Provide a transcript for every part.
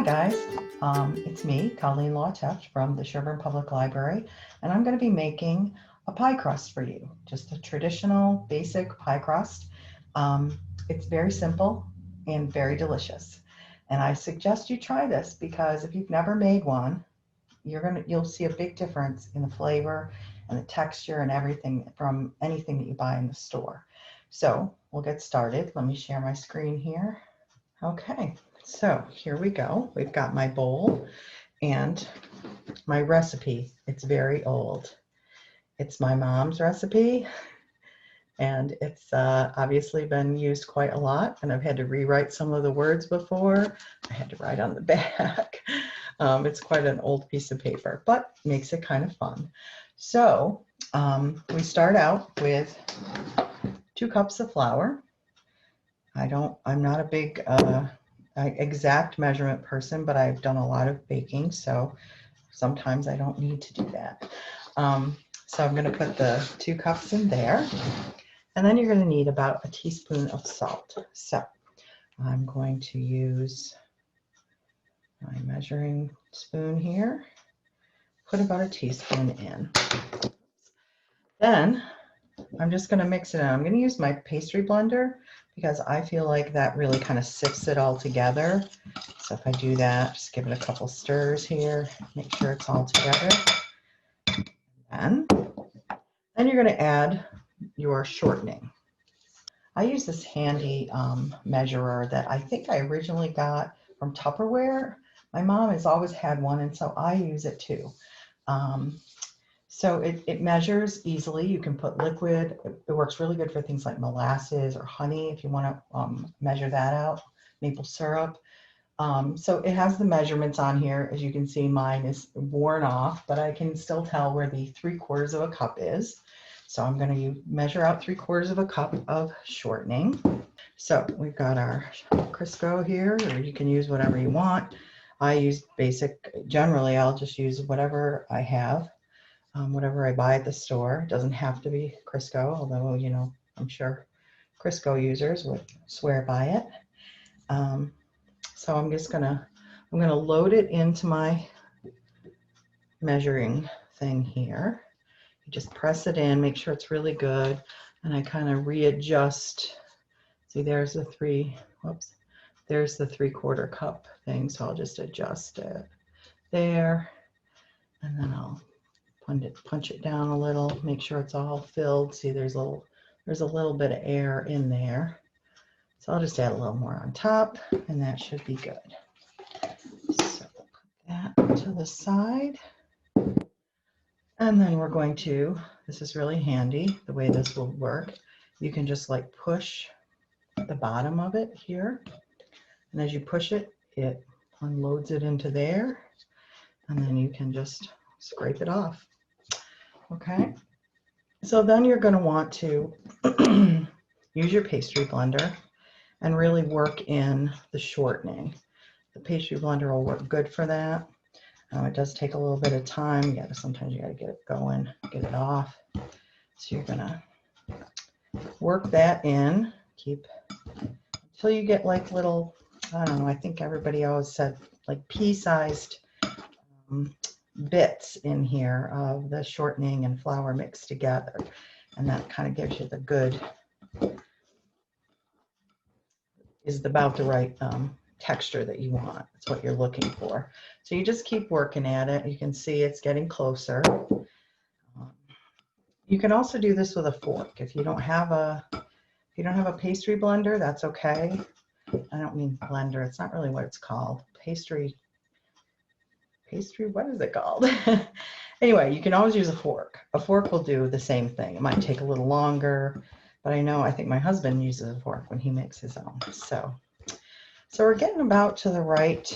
guys, it's me, Colleen from the Sherburne Public Library, and I'm going to be making a pie crust for you. Just a traditional, basic pie crust. It's very simple and very delicious. And I suggest you try this because if you've never made one, you'll see a big difference in the flavor and the texture and everything from anything that you buy in the store. So we'll get started. Let me share my screen here. Okay, so here we go. We've got my bowl and my recipe. It's very old. It's my mom's recipe, and it's obviously been used quite a lot, and I've had to rewrite some of the words before. I had to write on the back. It's quite an old piece of paper, but makes it kind of fun. So we start out with 2 cups of flour. I'm not a big exact measurement person, but I've done a lot of baking, so sometimes I don't need to do that. So I'm going to put the 2 cups in there, and then you're going to need about a teaspoon of salt. So I'm going to use my measuring spoon here, put about a teaspoon in. Then I'm just going to mix it in. I'm going to use my pastry blender because I feel like that really kind of sifts it all together. So if I do that, just give it a couple stirs here, make sure it's all together. And then you're going to add your shortening. I use this handy measurer that I think I originally got from Tupperware. My mom has always had one, and so I use it too. So it measures easily. You can put liquid. It works really good for things like molasses or honey if you want to measure that out, maple syrup. So it has the measurements on here. As you can see, mine is worn off, but I can still tell where the 3/4 of a cup is. So I'm going to measure out 3/4 of a cup of shortening. So we've got our Crisco here, or you can use whatever you want. I use basic. Generally, I'll just use whatever I have. Whatever I buy at the store. It doesn't have to be Crisco, although, you know, I'm sure Crisco users would swear by it. So I'm gonna load it into my measuring thing here. You just press it in, make sure it's really good, and I kind of readjust. See, there's the 3/4 cup thing, so I'll just adjust it there, and then I'll punch it down a little, make sure it's all filled. See, there's a little bit of air in there. So I'll just add a little more on top, and that should be good. So put that to the side. And then we're going to, this is really handy, the way this will work. You can just like push the bottom of it here. And as you push it, it unloads it into there. And then you can just scrape it off. Okay, so then you're going to want to use your pastry blender and really work in the shortening. The pastry blender will work good for that. It does take a little bit of time. Sometimes you got to get it going, get it off. So you're going to work that in, until you get like little, I don't know, I think everybody always said like pea-sized bits in here of the shortening and flour mixed together, and that kind of gives you the good, is about the right texture that you want. It's what you're looking for. So you just keep working at it. You can see it's getting closer. You can also do this with a fork. If you don't have a pastry blender, that's okay. I don't mean blender. It's not really what it's called. Pastry, what is it called? Anyway, you can always use a fork. A fork will do the same thing. It might take a little longer, but I think my husband uses a fork when he makes his own. So we're getting about to the right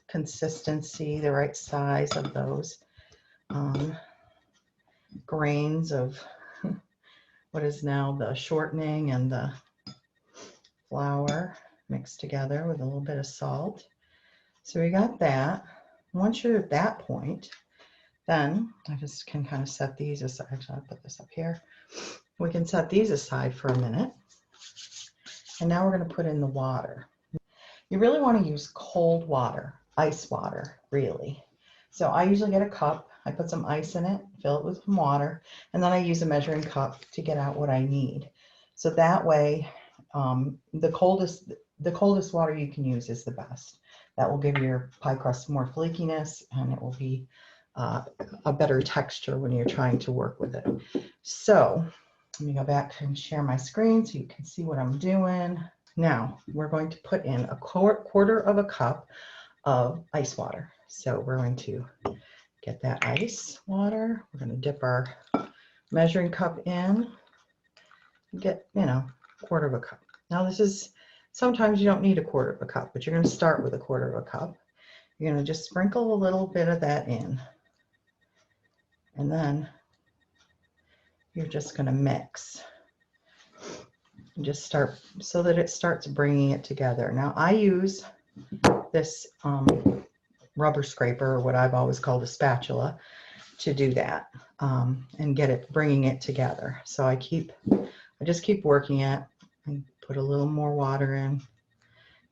consistency, the right size of those grains of what is now the shortening and the flour mixed together with a little bit of salt. So we got that. Once you're at that point, then I just can kind of set these aside. Actually, I'll put this up here. We can set these aside for a minute. And now we're going to put in the water. You really want to use cold water. ice water, really. So I usually get a cup, I put some ice in it, fill it with some water, and then I use a measuring cup to get out what I need. So that way, the coldest water you can use is the best. That will give your pie crust more flakiness, and it will be a better texture when you're trying to work with it. So let me go back and share my screen so you can see what I'm doing. Now we're going to put in a quarter of a cup of ice water. So we're going to get that ice water. We're going to dip our measuring cup in, get, quarter of a cup. Now this is, sometimes you don't need a quarter of a cup, but you're going to start with a quarter of a cup. You're going to just sprinkle a little bit of that in. And then you're just going to mix. And just start so that it starts bringing it together. Now I use this rubber scraper, or what I've always called a spatula, to do that and get it, bringing it together. So I just keep working it and put a little more water in.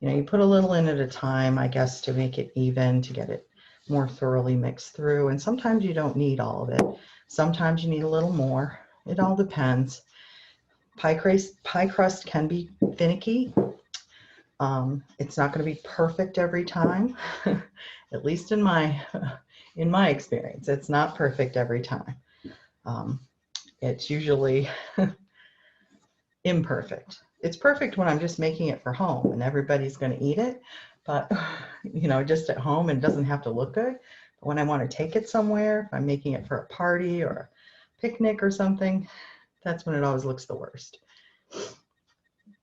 You put a little in at a time, I guess, to make it even, to get it more thoroughly mixed through. And sometimes you don't need all of it. Sometimes you need a little more. It all depends. Pie crust can be finicky. It's not going to be perfect every time, at least in my experience. It's not perfect every time. It's usually imperfect. It's perfect when I'm just making it for home and everybody's going to eat it, but just at home, and doesn't have to look good. But when I want to take it somewhere, if I'm making it for a party or a picnic or something, that's when it always looks the worst.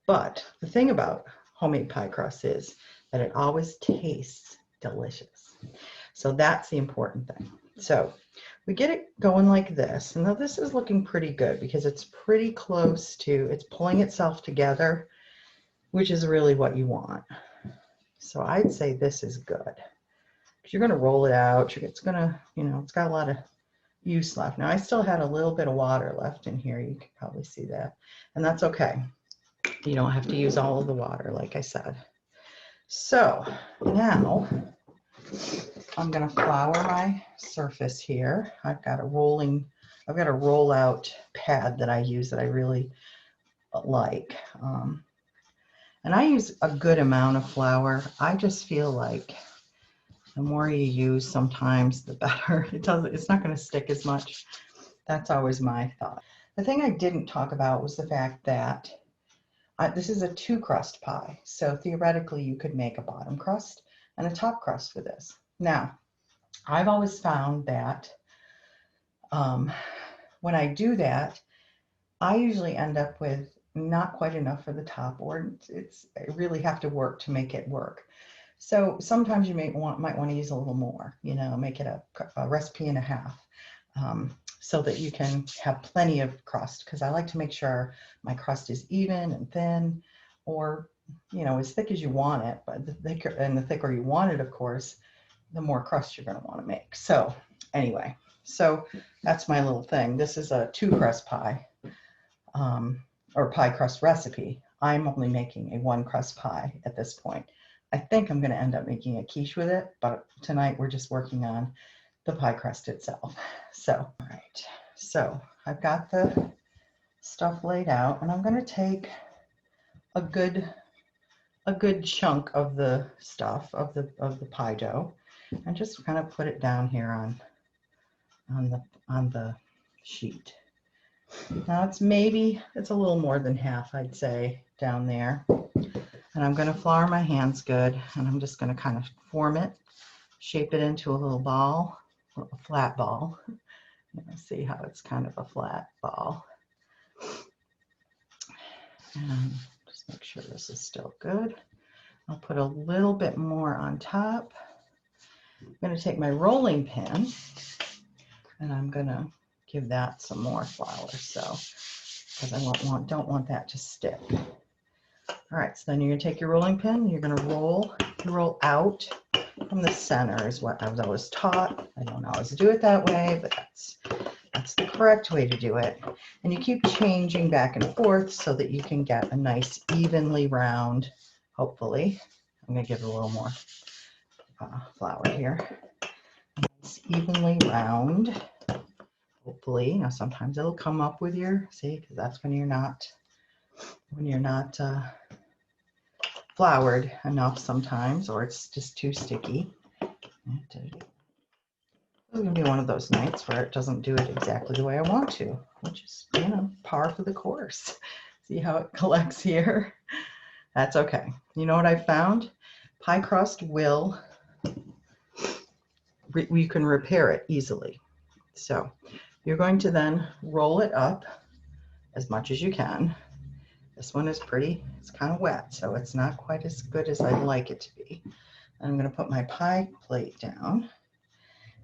But the thing about homemade pie crust is that it always tastes delicious. So that's the important thing. So we get it going like this. And now this is looking pretty good because it's pretty close to, it's pulling itself together, which is really what you want. So I'd say this is good. You're going to roll it out. It's going to, it's got a lot of use left. Now I still had a little bit of water left in here. You can probably see that. And that's okay. You don't have to use all of the water, like I said. So now I'm going to flour my surface here. I've got a roll out pad that I use that I really like. And I use a good amount of flour. I just feel like the more you use sometimes, the better. It's not going to stick as much. That's always my thought. The thing I didn't talk about was the fact that this is a 2-crust pie. So theoretically, you could make a bottom crust and a top crust for this. Now, I've always found that when I do that, I usually end up with not quite enough for the top, or I really have to work to make it work. So sometimes you might want to use a little more, make it a recipe and a half, so that you can have plenty of crust, because I like to make sure my crust is even and thin, or as thick as you want it. But the thicker you want it, of course, the more crust you're going to want to make. So anyway, so that's my little thing. This is a 2-crust pie, or pie crust recipe. I'm only making a 1-crust pie at this point. I think I'm going to end up making a quiche with it, but tonight we're just working on the pie crust itself. So, all right. So I've got the stuff laid out, and I'm going to take a good chunk of the stuff of the pie dough, and just kind of put it down here on the sheet. Now it's a little more than half, I'd say, down there. And I'm going to flour my hands good, and I'm just going to kind of form it, shape it into a little ball, a flat ball. See how it's kind of a flat ball. And just make sure this is still good. I'll put a little bit more on top. I'm going to take my rolling pin, and I'm going to give that some more flour, because I don't want that to stick. All right, so then you're going to take your rolling pin, you're going to roll out from the center, is what I was always taught. I don't always do it that way, but that's the correct way to do it. And you keep changing back and forth so that you can get a nice evenly round, hopefully. I'm going to give it a little more flour here. It's evenly round, hopefully. Now sometimes it'll come up with your, see, because that's when you're not floured enough sometimes, or it's just too sticky. This is going to be one of those nights where it doesn't do it exactly the way I want to, which is, you know, par for the course. See how it collects here? That's okay. You know what I found? Pie crust will, you can repair it easily. So you're going to then roll it up as much as you can. This one is pretty, it's kind of wet, so it's not quite as good as I'd like it to be. I'm going to put my pie plate down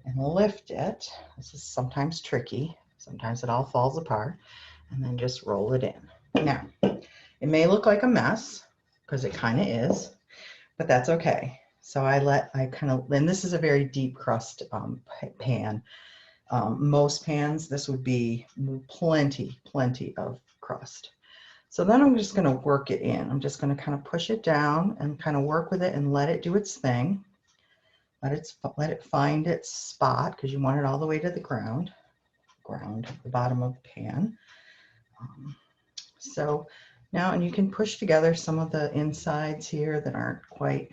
and lift it. This is sometimes tricky. Sometimes it all falls apart, and then just roll it in. Now, it may look like a mess because it kind of is, but that's okay. So and this is a very deep crust pan. Most pans, this would be plenty of crust. So then I'm just going to work it in. I'm just going to kind of push it down and kind of work with it and let it do its thing. Let it find its spot, because you want it all the way to the ground, the bottom of the pan. So now, and you can push together some of the insides here that aren't quite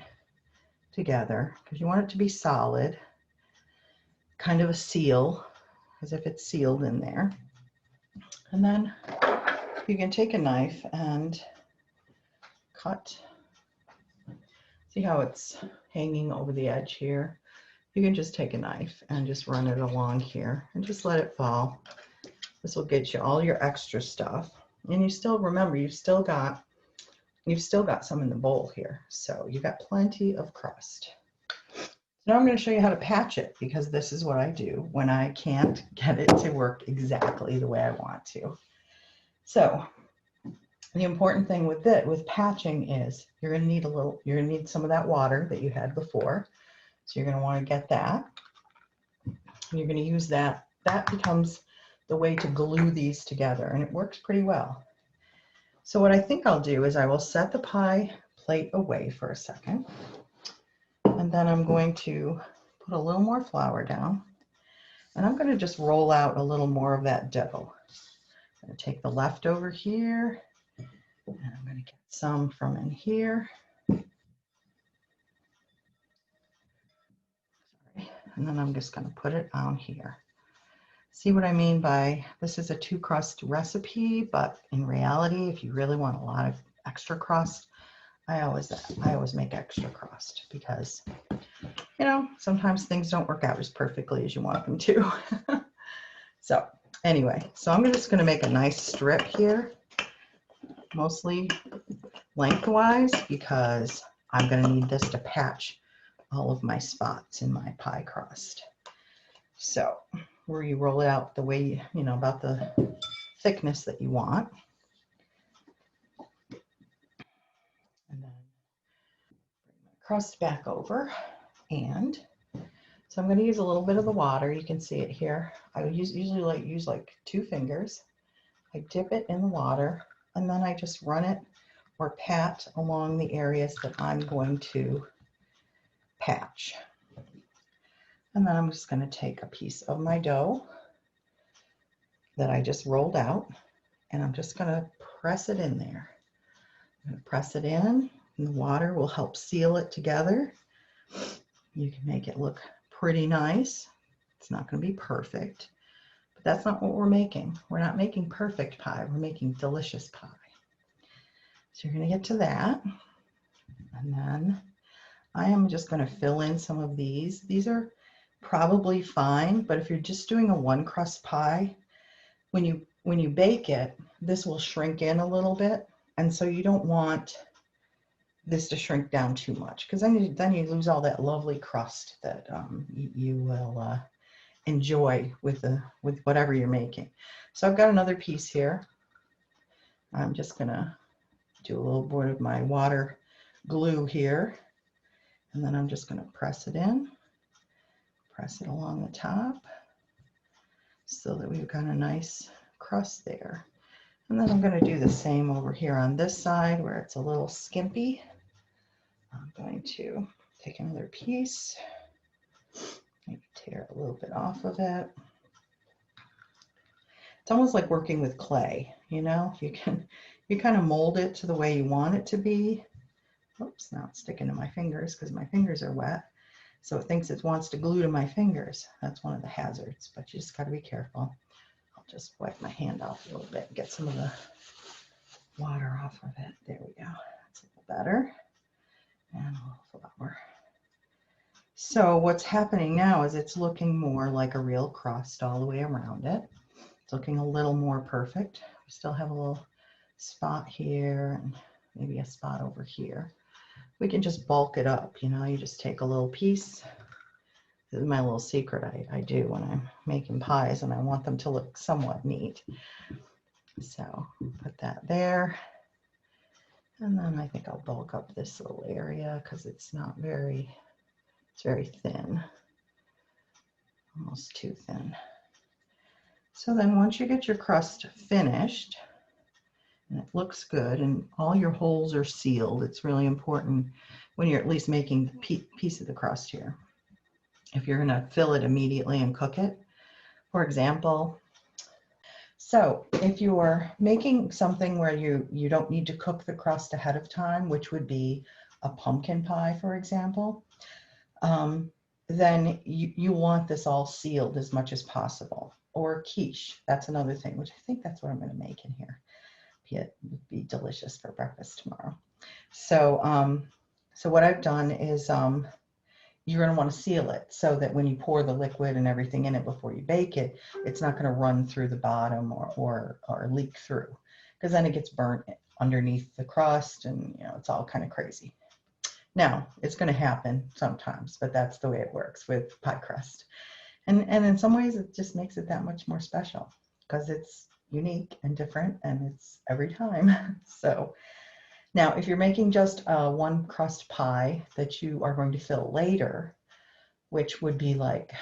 together, because you want it to be solid, kind of a seal, as if it's sealed in there. And then you can take a knife and cut. See how it's hanging over the edge here? You can just take a knife and just run it along here and just let it fall. This will get you all your extra stuff. And you still, remember, you've still got some in the bowl here. So you've got plenty of crust. Now I'm going to show you how to patch it, because this is what I do when I can't get it to work exactly the way I want to. So the important thing with patching is you're going to need some of that water that you had before. So you're going to want to get that. And you're going to use that. That becomes the way to glue these together, and it works pretty well. So what I think I'll do is I will set the pie plate away for a second, and then I'm going to put a little more flour down, and I'm going to just roll out a little more of that dough. I'm going to take the leftover here, and I'm going to get some from in here. Sorry. And then I'm just going to put it on here. See what I mean by this is a 2-crust recipe, but in reality, if you really want a lot of extra crust, I always make extra crust, because, you know, sometimes things don't work out as perfectly as you want them to. So anyway, so I'm just going to make a nice strip here, mostly lengthwise, because I'm going to need this to patch all of my spots in my pie crust. So where you roll it out the way, you know, about the thickness that you want. And then bring my crust back over. And so I'm going to use a little bit of the water. You can see it here. I would usually use like 2 fingers. I dip it in the water, and then I just run it or pat along the areas that I'm going to patch. And then I'm just going to take a piece of my dough that I just rolled out, and I'm just going to press it in there. I'm going to press it in, and the water will help seal it together. You can make it look pretty nice. It's not going to be perfect, but that's not what we're making. We're not making perfect pie. We're making delicious pie. So you're going to get to that, and then I am just going to fill in some of these. These are probably fine, but if you're just doing a 1-crust pie, when you bake it, this will shrink in a little bit, and so you don't want this to shrink down too much, because then you lose all that lovely crust that you will enjoy with whatever you're making. So I've got another piece here. I'm just gonna do a little bit of my water glue here, and then I'm just gonna press it in, press it along the top, so that we've got a nice crust there. And then I'm going to do the same over here on this side where it's a little skimpy. I'm going to take another piece, maybe tear a little bit off of it. It's almost like working with clay, you know, you kind of mold it to the way you want it to be. Oops, now it's sticking to my fingers because my fingers are wet. So it thinks it wants to glue to my fingers. That's one of the hazards, but you just got to be careful. I'll just wipe my hand off a little bit and get some of the water off of it. There we go. That's a little better. And a little flour. So what's happening now is it's looking more like a real crust all the way around it. It's looking a little more perfect. We still have a little spot here and maybe a spot over here. We can just bulk it up, you know, you just take a little piece. This is my little secret I do when I'm making pies and I want them to look somewhat neat. So put that there. And then I think I'll bulk up this little area because it's very thin, almost too thin. So then once you get your crust finished, and it looks good, and all your holes are sealed, it's really important when you're at least making the piece of the crust here. If you're gonna fill it immediately and cook it, for example, so if you are making something where you don't need to cook the crust ahead of time, which would be a pumpkin pie, for example, then you want this all sealed as much as possible. Or quiche, that's another thing, which I think that's what I'm going to make in here. It would be delicious for breakfast tomorrow. So, so what I've done is you're going to want to seal it so that when you pour the liquid and everything in it before you bake it, it's not going to run through the bottom or leak through, because then it gets burnt underneath the crust and you know it's all kind of crazy. Now, it's going to happen sometimes, but that's the way it works with pie crust. And in some ways, it just makes it that much more special because it's unique and different and it's every time. So now, if you're making just one crust pie that you are going to fill later, which would be like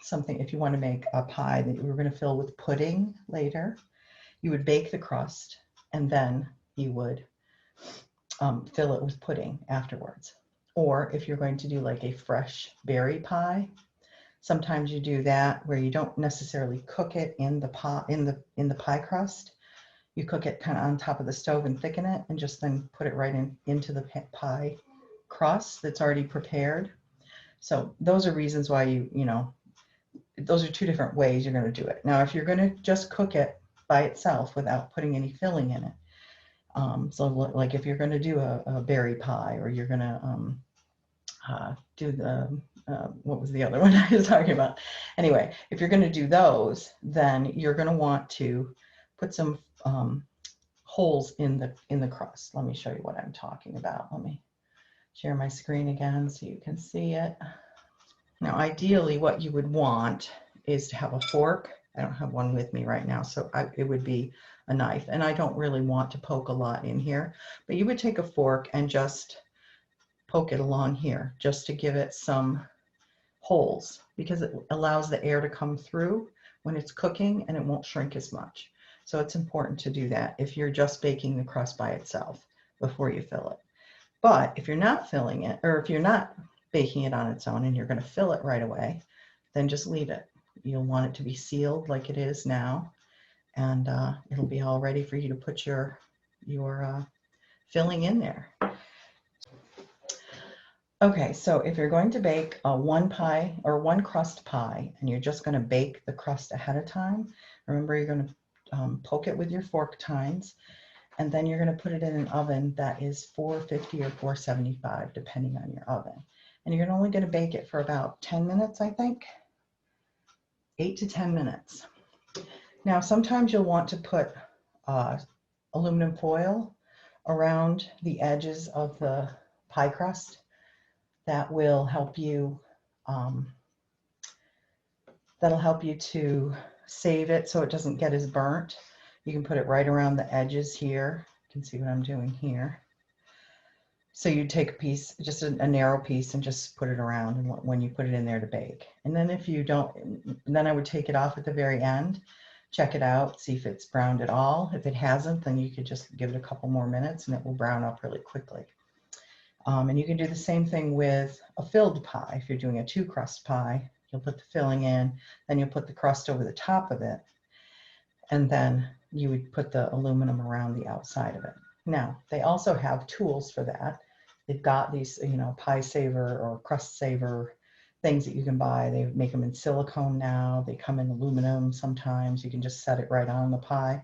something, if you want to make a pie that you were going to fill with pudding later, you would bake the crust and then you would fill it with pudding afterwards. Or if you're going to do like a fresh berry pie, sometimes you do that where you don't necessarily cook it in the pie crust. You cook it kind of on top of the stove and thicken it and just then put it right into the pie crust that's already prepared. So those are reasons why you know, those are two different ways you're going to do it. Now, if you're going to just cook it by itself without putting any filling in it, so like if you're going to do a berry pie or you're going to do the, what was the other one I was talking about? Anyway, if you're going to do those, then you're going to want to put some holes in the crust. Let me show you what I'm talking about. Let me share my screen again so you can see it. Now, ideally, what you would want is to have a fork. I don't have one with me right now, so it would be a knife. And I don't really want to poke a lot in here, but you would take a fork and just poke it along here just to give it some holes because it allows the air to come through when it's cooking and it won't shrink as much. So it's important to do that if you're just baking the crust by itself before you fill it. But if you're not filling it, or if you're not baking it on its own and you're going to fill it right away, then just leave it. You'll want it to be sealed like it is now, and it'll be all ready for you to put your filling in there. Okay, so if you're going to bake a one pie or one crust pie and you're just going to bake the crust ahead of time, remember you're going to poke it with your fork tines, and then you're going to put it in an oven that is 450 or 475 depending on your oven. And you're only going to bake it for about 10 minutes, I think, 8 to 10 minutes. Now, sometimes you'll want to put aluminum foil around the edges of the pie crust. That will help you, that'll help you to save it so it doesn't get as burnt. You can put it right around the edges here. You can see what I'm doing here. So you take a piece, just a narrow piece, and just put it around and when you put it in there to bake. And then if you don't, then I would take it off at the very end, check it out, see if it's browned at all. If it hasn't, then you could just give it a couple more minutes and it will brown up really quickly. And you can do the same thing with a filled pie. If you're doing a 2-crust pie, you'll put the filling in, then you'll put the crust over the top of it, and then you would put the aluminum around the outside of it. Now, they also have tools for that. They've got these, pie saver or crust saver things that you can buy. They make them in silicone now. They come in aluminum sometimes. You can just set it right on the pie,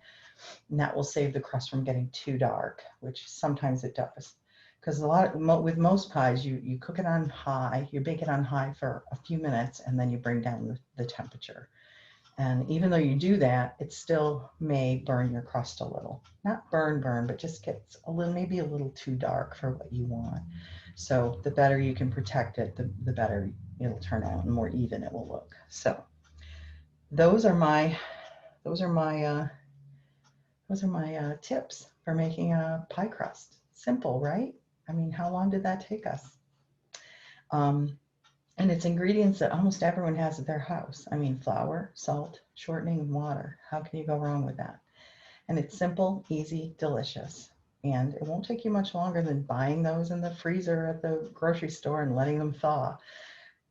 and that will save the crust from getting too dark, which sometimes it does. Because with most pies, you cook it on high, you bake it on high for a few minutes, and then you bring down the temperature. And even though you do that, it still may burn your crust a little. Not burn, but just gets a little, maybe a little too dark for what you want. So the better you can protect it, the better it'll turn out and more even it will look. So those are my tips for making a pie crust. Simple, right? I mean, how long did that take us? And it's ingredients that almost everyone has at their house. I mean, flour, salt, shortening, and water. How can you go wrong with that? And it's simple, easy, delicious. And it won't take you much longer than buying those in the freezer at the grocery store and letting them thaw.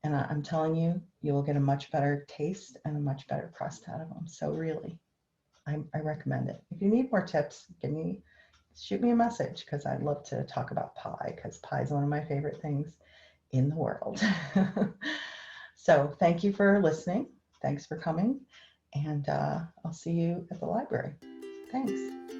And I'm telling you, you will get a much better taste and a much better crust out of them. So really, I recommend it. If you need more tips, shoot me a message, because I'd love to talk about pie, because pie is one of my favorite things in the world. So thank you for listening. Thanks for coming. And I'll see you at the library. Thanks.